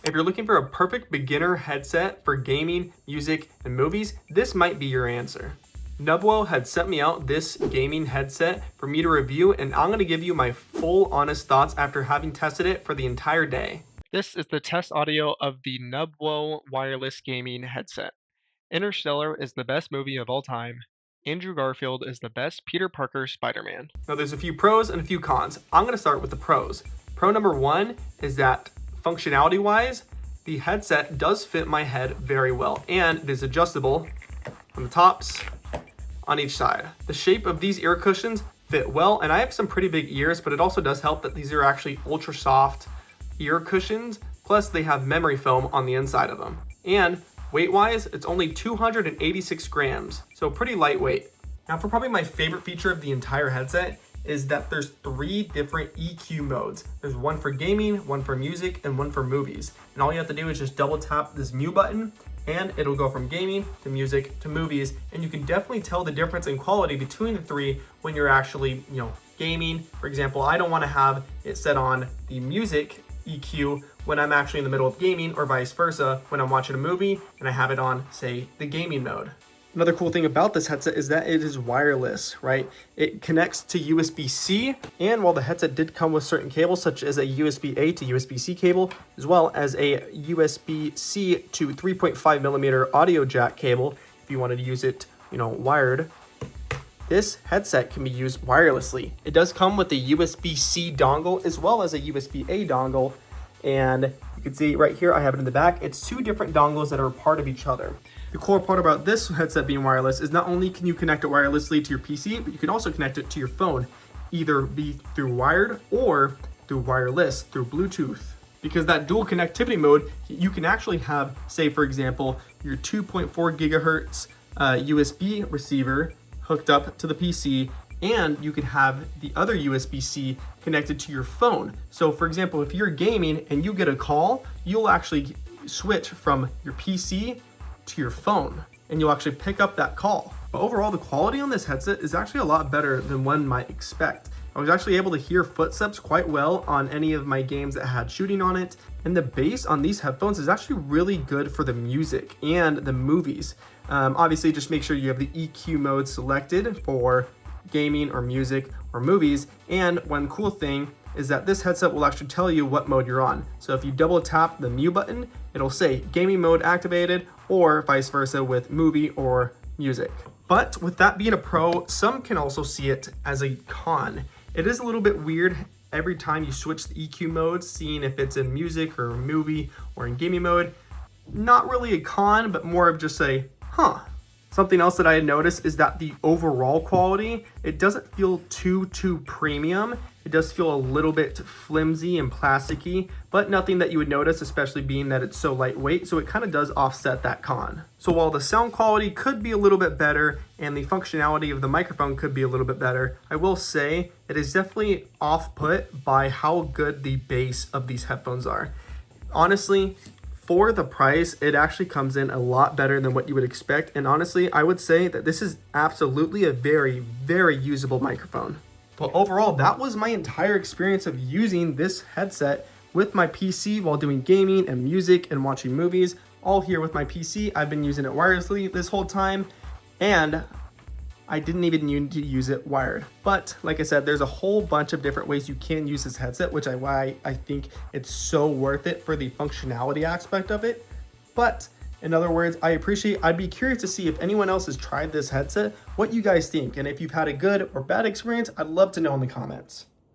If you're looking for a perfect beginner headset for gaming, music, and movies, this might be your answer. Nubwo had sent me out this gaming headset for me to review, and I'm going to give you my full honest thoughts after having tested it for the entire day. This is the test audio of the Nubwo wireless gaming headset. Interstellar is the best movie of all time. Andrew Garfield is the best Peter Parker Spider-Man. Now there's a few pros and a few cons. I'm going to start with the pros. Pro number one is that functionality wise, the headset does fit my head very well, and it is adjustable on the tops on each side. The shape of these ear cushions fit well, and I have some pretty big ears, but it also does help that these are actually ultra soft ear cushions, plus they have memory foam on the inside of them. And weight wise, it's only 286 grams, so pretty lightweight. Now for probably my favorite feature of the entire headset is that there's 3 different EQ modes. There's one for gaming, one for music, and one for movies. And all you have to do is just double tap this mute button and it'll go from gaming to music to movies. And you can definitely tell the difference in quality between the 3 when you're actually, gaming. For example, I don't want to have it set on the music EQ when I'm actually in the middle of gaming, or vice versa when I'm watching a movie and I have it on, say, the gaming mode. Another cool thing about this headset is that it is wireless, right? It connects to USB-C, and while the headset did come with certain cables, such as a USB-A to USB-C cable, as well as a USB-C to 3.5 millimeter audio jack cable, if you wanted to use it, wired, this headset can be used wirelessly. It does come with a USB-C dongle as well as a USB-A dongle, and you can see right here, I have it in the back. It's 2 different dongles that are a part of each other. The core part about this headset being wireless is not only can you connect it wirelessly to your PC, but you can also connect it to your phone, either be through wired or through wireless, through Bluetooth. Because that dual connectivity mode, you can actually have, say for example, your 2.4 gigahertz USB receiver hooked up to the PC, and you could have the other USB-C connected to your phone. So for example, if you're gaming and you get a call, you'll actually switch from your PC to your phone, and you'll actually pick up that call. But overall, the quality on this headset is actually a lot better than one might expect. I was actually able to hear footsteps quite well on any of my games that had shooting on it, and the bass on these headphones is actually really good for the music and the movies. Obviously, just make sure you have the EQ mode selected for gaming or music or movies, and one cool thing is that this headset will actually tell you what mode you're on. So if you double tap the mute button, it'll say gaming mode activated, or vice versa with movie or music. But with that being a pro, some can also see it as a con. It is a little bit weird every time you switch the EQ modes, seeing if it's in music or movie or in gaming mode. Not really a con, but more of just a, Something else that I had noticed is that the overall quality, it doesn't feel too premium. It does feel a little bit flimsy and plasticky, but nothing that you would notice, especially being that it's so lightweight. So it kind of does offset that con. So while the sound quality could be a little bit better and the functionality of the microphone could be a little bit better, I will say it is definitely off-put by how good the bass of these headphones are. Honestly, for the price, it actually comes in a lot better than what you would expect. And honestly, I would say that this is absolutely a very, very usable microphone. But overall, that was my entire experience of using this headset with my PC while doing gaming and music and watching movies. All here with my PC. I've been using it wirelessly this whole time, and I didn't even need to use it wired. But like I said, there's a whole bunch of different ways you can use this headset, which is why I think it's so worth it for the functionality aspect of it. But in other words, I'd be curious to see if anyone else has tried this headset, what you guys think. And if you've had a good or bad experience, I'd love to know in the comments.